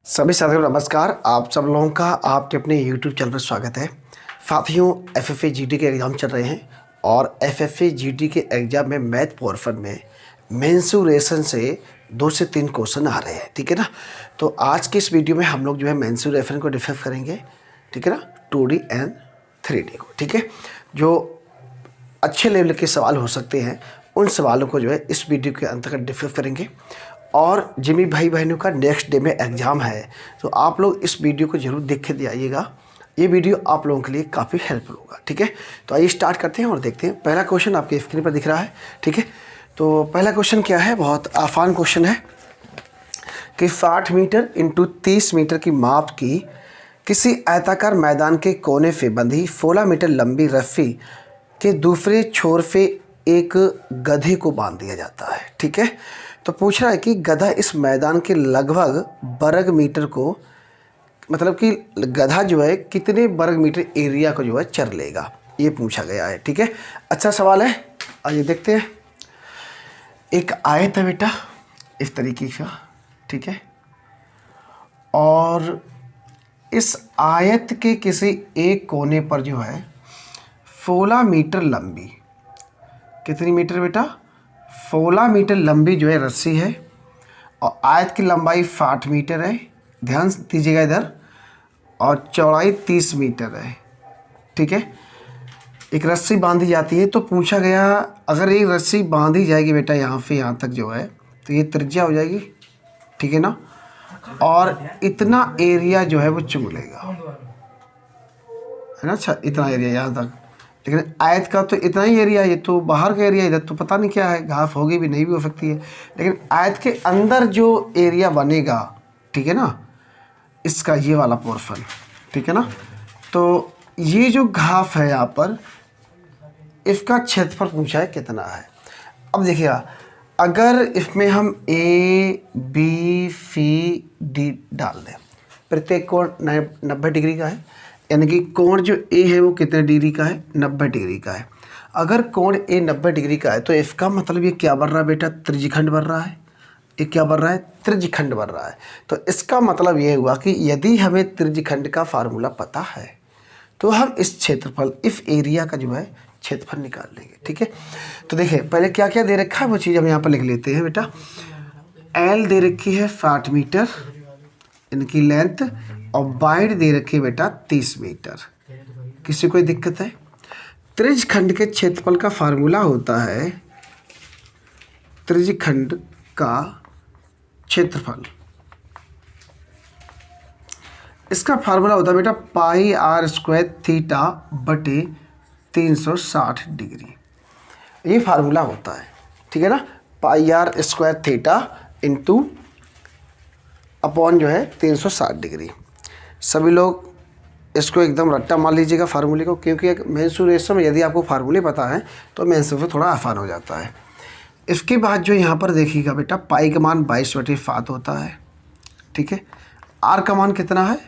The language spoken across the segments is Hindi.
सभी साथियों नमस्कार। आप सब लोगों का आपके अपने YouTube चैनल पर स्वागत है। साथियों FFA GT के एग्ज़ाम चल रहे हैं और FFA GT के एग्ज़ाम में मैथ पोर्शन में मेंसुरेशन से 2 से 3 क्वेश्चन आ रहे हैं, ठीक है ना। तो आज के इस वीडियो में हम लोग जो है मेंसुरेशन को डिस्कस करेंगे, ठीक है ना, 2D एंड 3D को, ठीक है। जो अच्छे लेवल के सवाल हो सकते हैं उन सवालों को जो है इस वीडियो के अंतर्गत डिस्कस करेंगे। और जिमी भाई बहनों का नेक्स्ट डे में एग्ज़ाम है, तो आप लोग इस वीडियो को ज़रूर देख के दे आइएगा। ये वीडियो आप लोगों के लिए काफ़ी हेल्पफुल होगा, ठीक है। तो आइए स्टार्ट करते हैं और देखते हैं। पहला क्वेश्चन आपके स्क्रीन पर दिख रहा है, ठीक है। तो पहला क्वेश्चन क्या है, बहुत आसान क्वेश्चन है कि 60 मीटर इंटू 30 मीटर की माप की किसी आयताकार मैदान के कोने से बंधी 16 मीटर लंबी रस्सी के दूसरे छोर से एक गधे को बांध दिया जाता है, ठीक है। तो पूछ रहा है कि गधा इस मैदान के लगभग वर्ग मीटर को, मतलब कि गधा जो है कितने वर्ग मीटर एरिया को जो है चर लेगा, ये पूछा गया है, ठीक है। अच्छा सवाल है, आइए देखते हैं। एक आयत है बेटा इस तरीके का, ठीक है, और इस आयत के किसी एक कोने पर जो है 16 मीटर लंबी, कितनी मीटर बेटा, 16 मीटर लंबी जो है रस्सी है और आयत की लंबाई 60 मीटर है, ध्यान दीजिएगा इधर, और चौड़ाई 30 मीटर है, ठीक है। एक रस्सी बांधी जाती है, तो पूछा गया अगर एक रस्सी बांधी जाएगी बेटा यहाँ से यहाँ तक जो है, तो ये त्रिज्या हो जाएगी, ठीक है ना, और इतना एरिया जो है वो चुन लेगा, है ना। अच्छा, इतना एरिया यहाँ तक, लेकिन आयत का तो इतना ही एरिया है, ये तो बाहर का एरिया, इधर तो पता नहीं क्या है, घास होगी भी नहीं भी हो सकती है, लेकिन आयत के अंदर जो एरिया बनेगा, ठीक है ना, इसका ये वाला पोर्शन, ठीक है ना। तो ये जो घास है यहाँ पर, इसका क्षेत्रफल पूछा है कितना है। अब देखिएगा, अगर इसमें हम ABCD डाल दें, प्रत्येक कोण 90 डिग्री का है, यानी कि कोण जो ए है वो कितने डिग्री का है, 90 डिग्री का है। अगर कोण ए 90 डिग्री का है तो इसका मतलब ये क्या बन रहा है बेटा, त्रिज्यखंड बन रहा है। ये क्या बन रहा है, त्रिज्यखंड बन रहा है। तो इसका मतलब ये हुआ कि यदि हमें त्रिज्यखंड का फार्मूला पता है तो हम इस क्षेत्रफल, इस एरिया का जो है क्षेत्रफल निकाल लेंगे, ठीक है। तो देखिए पहले क्या क्या दे रखा है वो चीज़ हम यहाँ पर लिख लेते हैं बेटा। एल दे रखी है 60 मीटर इनकी लेंथ, और वाइड दे रखी है बेटा 30 मीटर। किसी कोई दिक्कत है? त्रिज्यखंड के क्षेत्रफल का फार्मूला होता है, त्रिज्यखंड का क्षेत्रफल, इसका फार्मूला होता है बेटा पाई आर स्क्वायर थीटा बटे 360 डिग्री, ये फार्मूला होता है, ठीक है ना। Pi r square theta into upon जो है 360 डिग्री। सभी लोग इसको एकदम रट्टा मान लीजिएगा फार्मूले को, क्योंकि मेंसुरेशन में यदि आपको फार्मूले पता है तो मेंसुरेशन थोड़ा आसान हो जाता है। इसके बाद जो यहाँ पर देखिएगा बेटा, पाई का मान 22/7 होता है, ठीक है। आर का मान कितना है,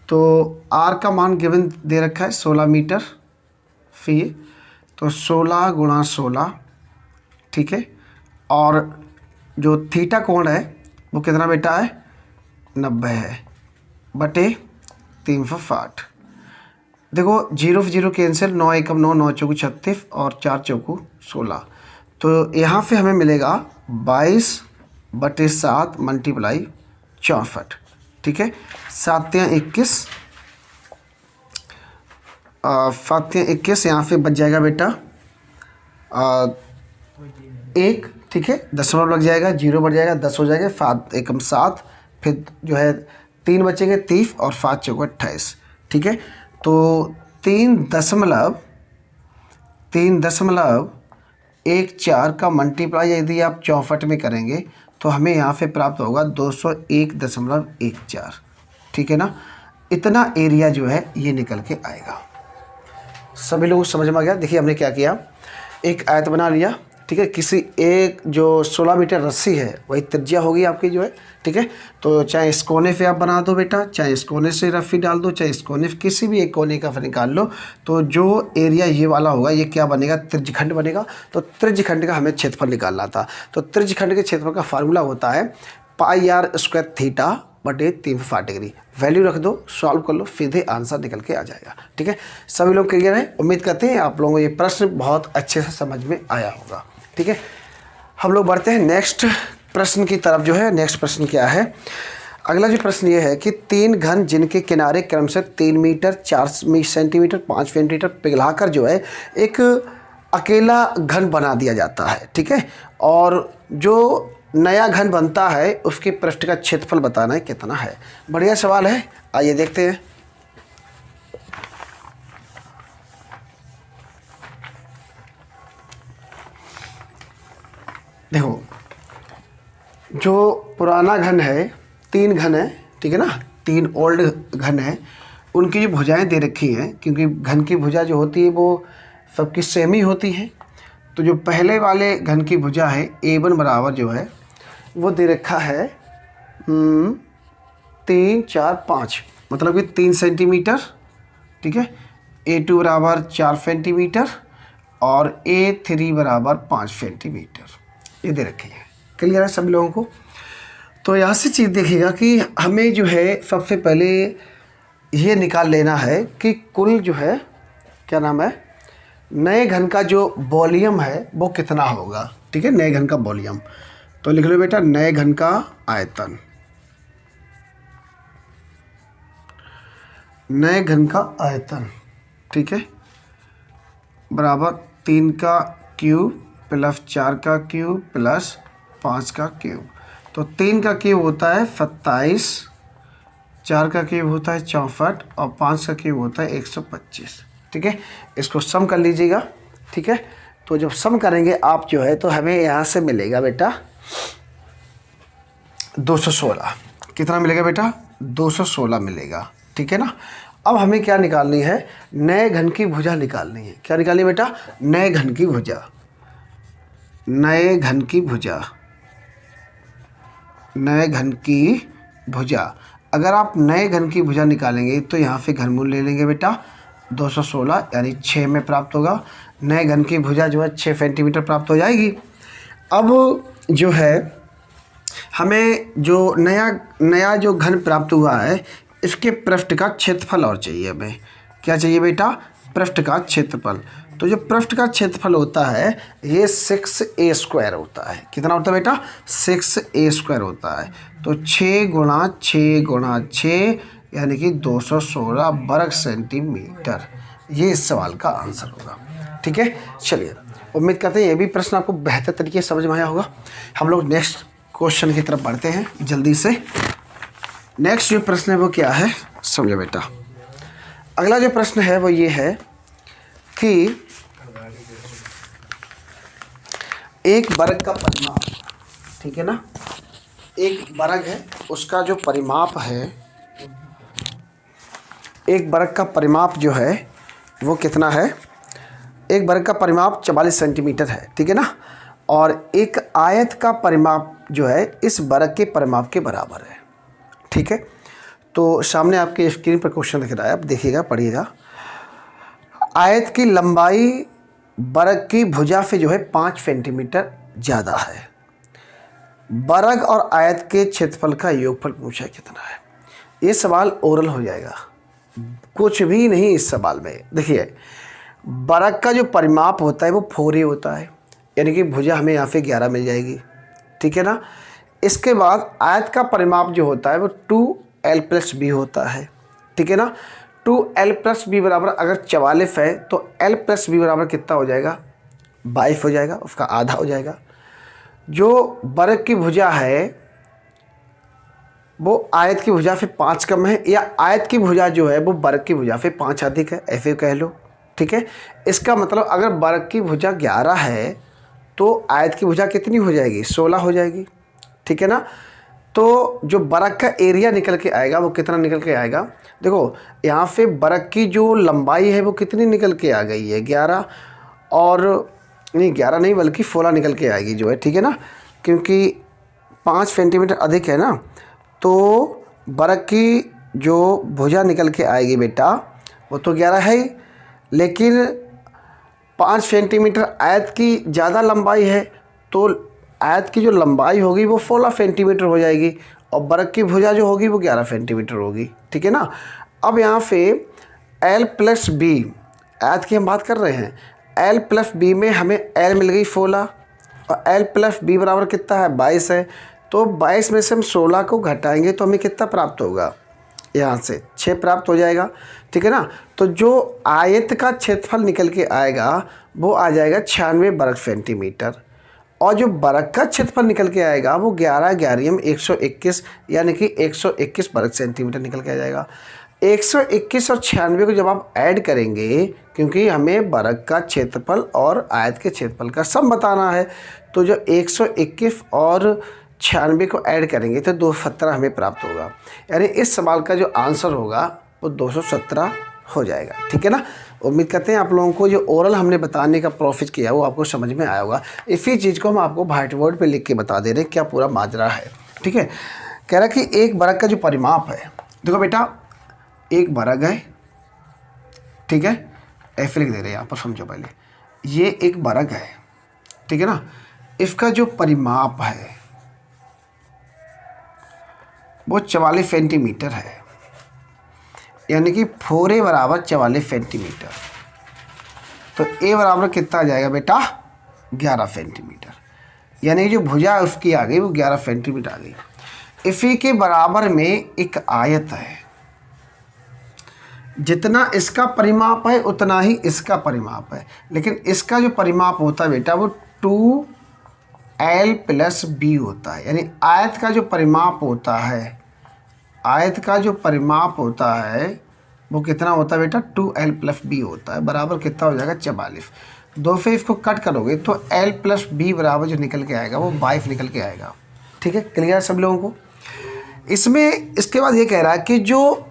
तो आर का मान गिवन दे रखा है 16 मीटर फी, तो 16 × 16, ठीक है। और जो थीटा कोण है वो कितना बेटा है, 90 है, बटे 360। देखो 0 से 0 कैंसिल, 9 एकम 9, 9 चौकू 36 और 4 चौकू 16। तो यहाँ से हमें मिलेगा 22/7 मल्टीप्लाई 64, ठीक है। 7 × 21, 7 × 21, यहाँ से बच जाएगा बेटा 1, ठीक है, दशमलव लग जाएगा, 0 बढ़ जाएगा, 10 हो जाएगा, 7 एकम 7, फिर जो है 3 बचेंगे 30 और 5 चौको 28, ठीक है। तो 3.14 का मल्टीप्लाई यदि आप 64 में करेंगे तो हमें यहाँ पे प्राप्त होगा 201.14, ठीक है ना। इतना एरिया जो है ये निकल के आएगा। सभी लोग समझ में आ गया। देखिए हमने क्या किया, एक आयत बना लिया, ठीक है। किसी एक जो 16 मीटर रस्सी है वही त्रिज्या होगी आपकी जो है, ठीक है। तो चाहे इस कोने से आप बना दो बेटा, चाहे इस कोने से रस्सी डाल दो, चाहे इस कोने से, किसी भी एक कोने का निकाल लो, तो जो एरिया ये वाला होगा ये क्या बनेगा, त्रिज्यखंड बनेगा। तो त्रिज्यखंड का हमें क्षेत्रफल निकालना था, तो त्रिज्यखंड के क्षेत्रफल का फार्मूला होता है पाई आर स्क्वायर थीटा बटे 360 वैल्यू रख दो, सॉल्व कर लो, सीधे आंसर निकल के आ जाएगा। ठीक है, सभी लोग क्लियर है? उम्मीद करते हैं आप लोगों को ये प्रश्न बहुत अच्छे से समझ में आया होगा। ठीक है, हम लोग बढ़ते हैं नेक्स्ट प्रश्न की तरफ। जो है नेक्स्ट प्रश्न क्या है, अगला जो प्रश्न ये है कि 3 घन जिनके किनारे क्रम से 3 मीटर, 4 सेंटीमीटर, 5 सेंटीमीटर पिघलाकर जो है एक अकेला घन बना दिया जाता है। ठीक है, और जो नया घन बनता है उसके पृष्ठ का क्षेत्रफल बताना है कितना है। बढ़िया सवाल है, आइए देखते हैं। देखो, जो पुराना घन है, 3 घन है, ठीक है ना, 3 ओल्ड घन है, उनकी जो भुजाएं दे रखी हैं, क्योंकि घन की भुजा जो होती है वो सबकी सेम ही होती है। तो जो पहले वाले घन की भुजा है A1 बराबर जो है वो दे रखा है 3, 4, 5, मतलब कि 3 सेंटीमीटर। ठीक है, A2 बराबर 4 सेंटीमीटर और A3 बराबर 5 सेंटीमीटर, ये दे रखी है। क्लियर है सभी लोगों को? तो यहाँ से चीज़ देखिएगा कि हमें जो है सबसे पहले ये निकाल लेना है कि कुल जो है क्या नाम है, नए घन का जो वॉल्यूम है वो कितना होगा। ठीक है, नए घन का वॉल्यूम, तो लिख लो बेटा नए घन का आयतन, नए घन का आयतन। ठीक है, बराबर 3 का क्यूब प्लस 4 का क्यूब प्लस 5 का क्यूब। तो 3 का क्यूब होता है 27, 4 का क्यूब होता है 64 और 5 का क्यूब होता है 125। ठीक है, इसको सम कर लीजिएगा। ठीक है, तो जब सम करेंगे आप जो है तो हमें यहाँ से मिलेगा बेटा 216। कितना मिलेगा बेटा? 216 मिलेगा। ठीक है ना, अब हमें क्या निकालनी है, नए घन की भुजा निकालनी है। क्या निकालनी है बेटा? नए घन की भुजा, नए घन की भुजा, नए घन की भुजा। अगर आप नए घन की भुजा निकालेंगे तो यहाँ से घनमूल ले लेंगे बेटा 216, यानी 6 में प्राप्त होगा। नए घन की भुजा जो है 6 सेंटीमीटर प्राप्त हो जाएगी। अब जो है हमें जो नया जो घन प्राप्त हुआ है इसके पृष्ठ का क्षेत्रफल और चाहिए हमें। क्या चाहिए बेटा? पृष्ठ का क्षेत्रफल। तो जो पृष्ठ का क्षेत्रफल होता है ये 6a² होता है। कितना होता है बेटा? 6a² होता है। तो 6 गुणा 6 गुणा 6 यानी कि 216 वर्ग सेंटीमीटर, ये इस सवाल का आंसर होगा। ठीक है, चलिए उम्मीद करते हैं ये भी प्रश्न आपको बेहतर तरीके से समझ में आया होगा। हम लोग नेक्स्ट क्वेश्चन की तरफ बढ़ते हैं जल्दी से। नेक्स्ट जो प्रश्न है वो क्या है समझो बेटा। अगला जो प्रश्न है वो ये है कि एक वर्ग का परिमाप, ठीक है ना, एक वर्ग है उसका जो परिमाप है, एक वर्ग का परिमाप जो है वो कितना है? एक वर्ग का परिमाप 44 सेंटीमीटर है। ठीक है ना, और एक आयत का परिमाप जो है इस वर्ग के परिमाप के बराबर है। ठीक है, तो सामने आपके स्क्रीन पर क्वेश्चन दिख रहा है, आप देखिएगा, पढ़िएगा। आयत की लंबाई वर्ग की भुजा से जो है 5 सेंटीमीटर ज़्यादा है। वर्ग और आयत के क्षेत्रफल का योगफल पूछा कितना है। ये सवाल ओरल हो जाएगा, कुछ भी नहीं इस सवाल में। देखिए, वर्ग का जो परिमाप होता है वो 4a होता है, यानी कि भुजा हमें यहाँ से 11 मिल जाएगी। ठीक है ना, इसके बाद आयत का परिमाप जो होता है वो 2l+b होता है। ठीक है ना, 2l+b बराबर अगर 44 है तो l+b बराबर कितना हो जाएगा? 22 हो जाएगा, उसका आधा हो जाएगा। जो वर्ग की भुजा है वो आयत की भुजा से 5 कम है, या आयत की भुजा जो है वो वर्ग की भुजा से 5 अधिक है, ऐसे कह लो। ठीक है, इसका मतलब अगर वर्ग की भुजा 11 है तो आयत की भुजा कितनी हो जाएगी? 16 हो जाएगी। ठीक है ना, तो जो वर्ग का एरिया निकल के आएगा वो कितना निकल के आएगा? देखो यहाँ से वर्ग की जो लंबाई है वो कितनी निकल के आ गई है? 11, और नहीं 11 नहीं बल्कि 16 निकल के आएगी जो है। ठीक है ना, क्योंकि 5 सेंटीमीटर अधिक है ना, तो वर्ग की जो भुजा निकल के आएगी बेटा वो तो 11 है ही, लेकिन 5 सेंटीमीटर आयत की ज़्यादा लंबाई है, तो आयत की जो लंबाई होगी वो 16 सेंटीमीटर हो जाएगी, और बरक की भुजा जो होगी वो 11 सेंटीमीटर होगी, ठीक है ना। अब यहाँ पे L प्लस बी, आयत की हम बात कर रहे हैं, L प्लस बी में हमें L मिल गई 16 और L प्लस बी बराबर कितना है 22 है। तो 22 में से हम 16 को घटाएंगे तो हमें कितना प्राप्त होगा, यहाँ से 6 प्राप्त हो जाएगा, ठीक है ना। तो जो आयत का क्षेत्रफल निकल के आएगा वो आ जाएगा 96 वर्ग सेंटीमीटर, और जो बरक का क्षेत्रफल निकल के आएगा वो 11 ग्यारहम 121 यानी कि 121 वर्ग सेंटीमीटर निकल के आ जाएगा। 121 और 96 को जब आप ऐड करेंगे, क्योंकि हमें बरक का क्षेत्रफल और आयत के क्षेत्रफल का सम बताना है, तो जो 121 और 96 को ऐड करेंगे तो 217 हमें प्राप्त होगा। यानी इस सवाल का जो आंसर होगा वो 217 हो जाएगा, ठीक है ना। उम्मीद करते हैं आप लोगों को जो ओरल हमने बताने का प्रोसेस किया वो आपको समझ में आया होगा। इसी चीज़ को हम आपको व्हाइट बोर्ड पे लिख के बता दे रहे हैं क्या पूरा माजरा है, ठीक है। कह रहा कि एक बरग का जो परिमाप है, देखो बेटा एक बरग है, ठीक है, ऐसे लिख दे रहे हैं यहाँ पर, समझो पहले, ये एक बरग है, ठीक है ना। इसका जो परिमाप है वो 44 सेंटीमीटर है, यानी कि 4a बराबर 44 सेंटीमीटर। तो a बराबर कितना आ जाएगा बेटा 11 सेंटीमीटर, यानी जो भुजा उसकी आ गई वो 11 सेंटीमीटर आ गई। इसी के बराबर में एक आयत है, जितना इसका परिमाप है उतना ही इसका परिमाप है, लेकिन इसका जो परिमाप होता है बेटा वो 2l प्लस b होता है। यानी आयत का जो परिमाप होता है, आयत का जो परिमाप होता है वो कितना होता है बेटा 2l प्लस बी होता है, बराबर कितना हो जाएगा 44। 2 से इसको कट करोगे तो l प्लस बी बराबर जो निकल के आएगा वो 22 निकल के आएगा, ठीक है। क्लियर सब लोगों को। इसमें इसके बाद ये कह रहा है कि जो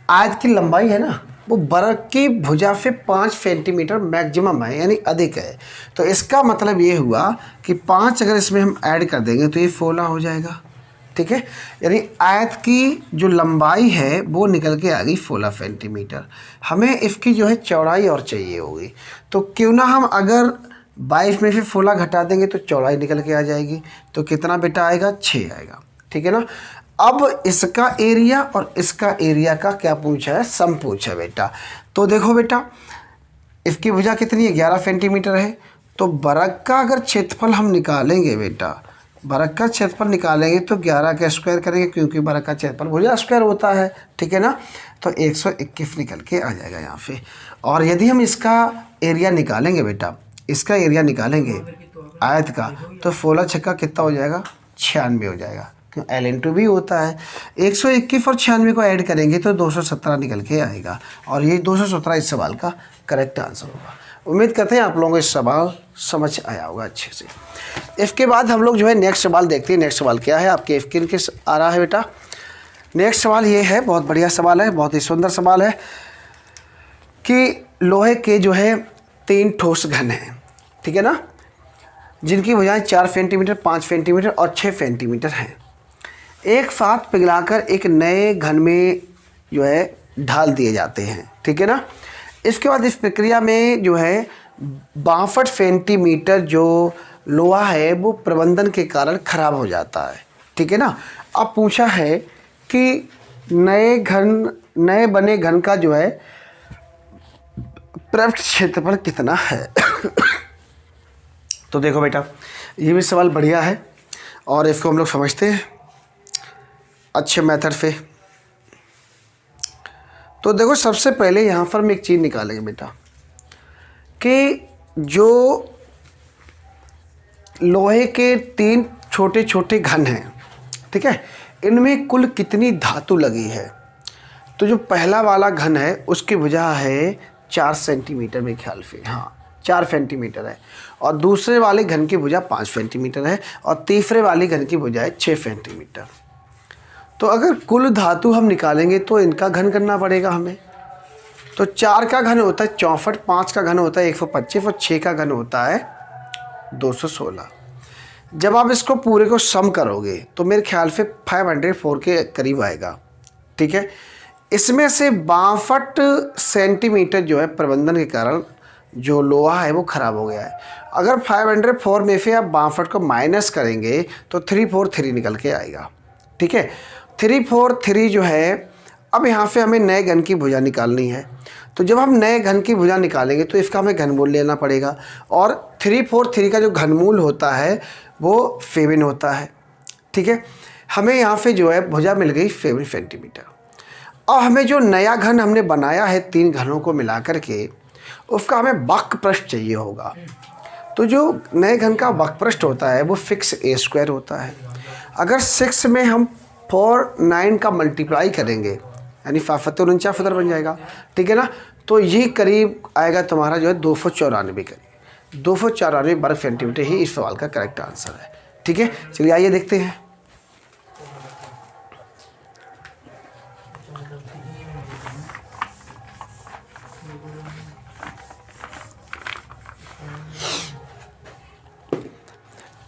आयत की लंबाई है ना वो बरक की भुजा से 5 सेंटीमीटर मैक्सिमम है, यानी अधिक है। तो इसका मतलब ये हुआ कि 5 अगर इसमें हम ऐड कर देंगे तो ये 16 हो जाएगा, ठीक है। यानी आयत की जो लंबाई है वो निकल के आ गई 16 सेंटीमीटर। हमें इसकी जो है चौड़ाई और चाहिए होगी, तो क्यों ना हम अगर 22 में से 16 घटा देंगे तो चौड़ाई निकल के आ जाएगी। तो कितना बेटा आएगा 6 आएगा, ठीक है ना। अब इसका एरिया और इसका एरिया का क्या पूछा है, सम पूछा है बेटा। तो देखो बेटा इसकी भुजा कितनी है 11 सेंटीमीटर है, तो बरक का अगर क्षेत्रफल हम निकालेंगे बेटा, बरक का क्षेत्रफल निकालेंगे तो 11 का स्क्वायर करेंगे, क्योंकि बरक का क्षेत्रफल भुजा स्क्वायर होता है, ठीक है ना। तो 121 निकल के आ जाएगा यहाँ पे। और यदि हम इसका एरिया निकालेंगे बेटा, इसका एरिया निकालेंगे आयत का, तो 16 छक्का कितना हो जाएगा 96 हो जाएगा, क्यों L इंटू बी होता है। 121 और 96 को ऐड करेंगे तो 217 निकल के आएगा, और ये 217 इस सवाल का करेक्ट आंसर होगा। उम्मीद करते हैं आप लोगों को इस सवाल समझ आया होगा अच्छे से। इसके बाद हम लोग जो है नेक्स्ट सवाल देखते हैं। नेक्स्ट सवाल क्या है आपके स्क्रीन के आ रहा है बेटा। नेक्स्ट सवाल ये है, बहुत बढ़िया सवाल है, बहुत ही सुंदर सवाल है कि लोहे के जो है 3 ठोस घन हैं, ठीक है ना, जिनकी भुजाएं 4 सेंटीमीटर 5 सेंटीमीटर और 6 सेंटीमीटर हैं। एक साथ पिघलाकर एक नए घन में जो है ढाल दिए जाते हैं, ठीक है ना। इसके बाद इस प्रक्रिया में जो है 62 सेंटीमीटर जो लोहा है वो प्रबंधन के कारण खराब हो जाता है, ठीक है ना। अब पूछा है कि नए बने घन का जो है पृष्ठ क्षेत्रफल कितना है। तो देखो बेटा ये भी सवाल बढ़िया है और इसको हम लोग समझते हैं अच्छे मेथड से। तो देखो सबसे पहले यहाँ पर हम एक चीज़ निकालेंगे बेटा कि जो लोहे के 3 छोटे छोटे घन हैं, ठीक है, इनमें कुल कितनी धातु लगी है। तो जो पहला वाला घन है उसकी भुजा है 4 सेंटीमीटर में ख्याल से, हाँ 4 सेंटीमीटर है, और दूसरे वाले घन की भुजा 5 सेंटीमीटर है, और तीसरे वाले घन की भुजा है 6 सेंटीमीटर। तो अगर कुल धातु हम निकालेंगे तो इनका घन करना पड़ेगा हमें। तो 4 का घन होता है 64, 5 का घन होता है 125 और 6 का घन होता है 216। जब आप इसको पूरे को सम करोगे तो मेरे ख्याल से 504 के करीब आएगा, ठीक है। इसमें से 62 सेंटीमीटर जो है प्रबंधन के कारण जो लोहा है वो ख़राब हो गया है। अगर 504 में से आप 62 को माइनस करेंगे तो 343 निकल के आएगा, ठीक है। 3 4 3 जो है, अब यहाँ से हमें नए घन की भुजा निकालनी है। तो जब हम नए घन की भुजा निकालेंगे तो इसका हमें घनमूल लेना पड़ेगा, और 3 4 3 का जो घनमूल होता है वो 7 होता है। ठीक है, हमें यहाँ पे जो है भुजा मिल गई 7 सेंटीमीटर। अब हमें जो नया घन हमने बनाया है 3 घनों को मिला करके, उसका हमें वक्रपृष्ठ चाहिए होगा। तो जो नए घन का वक्रपृष्ठ होता है वो 6a² होता है। अगर 6 में हम 4 9 का मल्टीप्लाई करेंगे यानी 5 बन जाएगा, ठीक है ना। तो ये करीब आएगा तुम्हारा जो है 294 करीब 294 वर्ग सेंटीमीटर ही इस सवाल का करेक्ट आंसर है। ठीक है, चलिए आइए देखते हैं।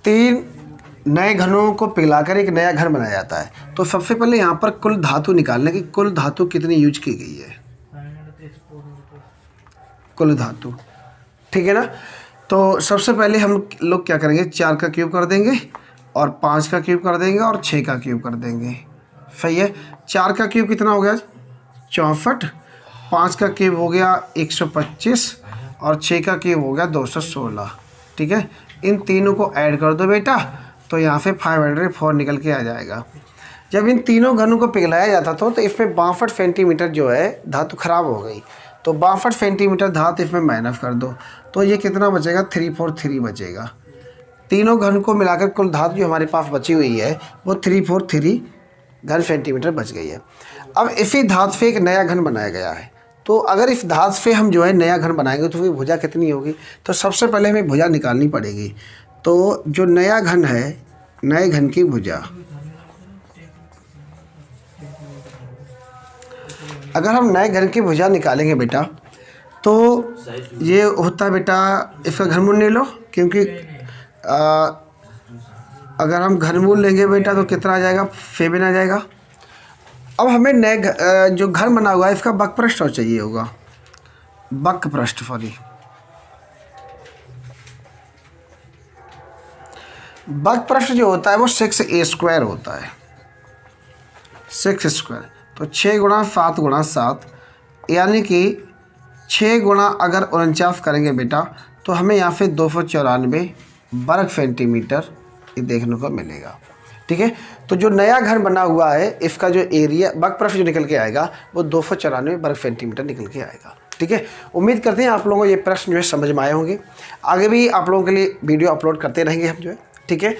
तीन नए घनों को पिघलाकर एक नया घन बनाया जाता है। तो सबसे पहले यहाँ पर कुल धातु निकालने की, कुल धातु कितनी यूज की गई है, कुल धातु, ठीक है ना। तो सबसे पहले हम लोग क्या करेंगे, 4 का क्यूब कर देंगे और 5 का क्यूब कर देंगे और 6 का क्यूब कर देंगे। सही है। 4 का क्यूब कितना हो गया 64, 5 का क्यूब हो गया 125 और 6 का क्यूब हो गया 216। ठीक है, इन तीनों को ऐड कर दो बेटा, तो यहाँ से 504 निकल के आ जाएगा। जब इन तीनों घनों को पिघलाया जाता था तो इसमें 62 सेंटीमीटर जो है धातु खराब हो गई, तो 62 सेंटीमीटर धातु इसमें माइनस कर दो, तो ये कितना बचेगा 343 बचेगा। तीनों घन को मिलाकर कुल धातु जो हमारे पास बची हुई है वो 343 घन सेंटीमीटर बच गई है। अब इसी धातु से एक नया घन बनाया गया है, तो अगर इस धातु से हम जो है नया घन बनाएंगे तो फिर भुजा कितनी होगी, तो सबसे पहले हमें भुजा निकालनी पड़ेगी। तो जो नया घन है, नए घन की भुजा, अगर हम नए घन की भुजा निकालेंगे बेटा तो ये होता है बेटा, इसका घनमूल ले लो, क्योंकि अगर हम घनमूल लेंगे बेटा तो कितना आ जाएगा 7 आ जाएगा। अब हमें नए जो घन बना हुआ है इसका वक्रपृष्ठ चाहिए होगा, वक्रपृष्ठ सॉरी, वक्रपृष्ठ जो होता है वो 6a² होता है, 6²। तो 6 गुणा 7 गुणा 7 यानी कि 6 गुणा अगर 49 करेंगे बेटा तो हमें यहाँ पे 294 वर्ग सेंटीमीटर ये देखने को मिलेगा। ठीक है, तो जो नया घन बना हुआ है इसका जो एरिया वक्रपृष्ठ जो निकल के आएगा वो 294 वर्ग सेंटीमीटर निकल के आएगा। ठीक है, उम्मीद करते हैं आप लोगों को ये प्रश्न जो है समझ में आए होंगे। आगे भी आप लोगों के लिए वीडियो अपलोड करते रहेंगे हम जो है। ठीक है,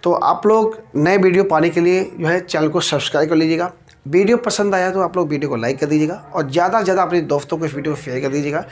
तो आप लोग नए वीडियो पाने के लिए जो है चैनल को सब्सक्राइब कर लीजिएगा। वीडियो पसंद आया तो आप लोग वीडियो को लाइक कर दीजिएगा और ज़्यादा से ज़्यादा अपने दोस्तों को इस वीडियो को शेयर कर दीजिएगा।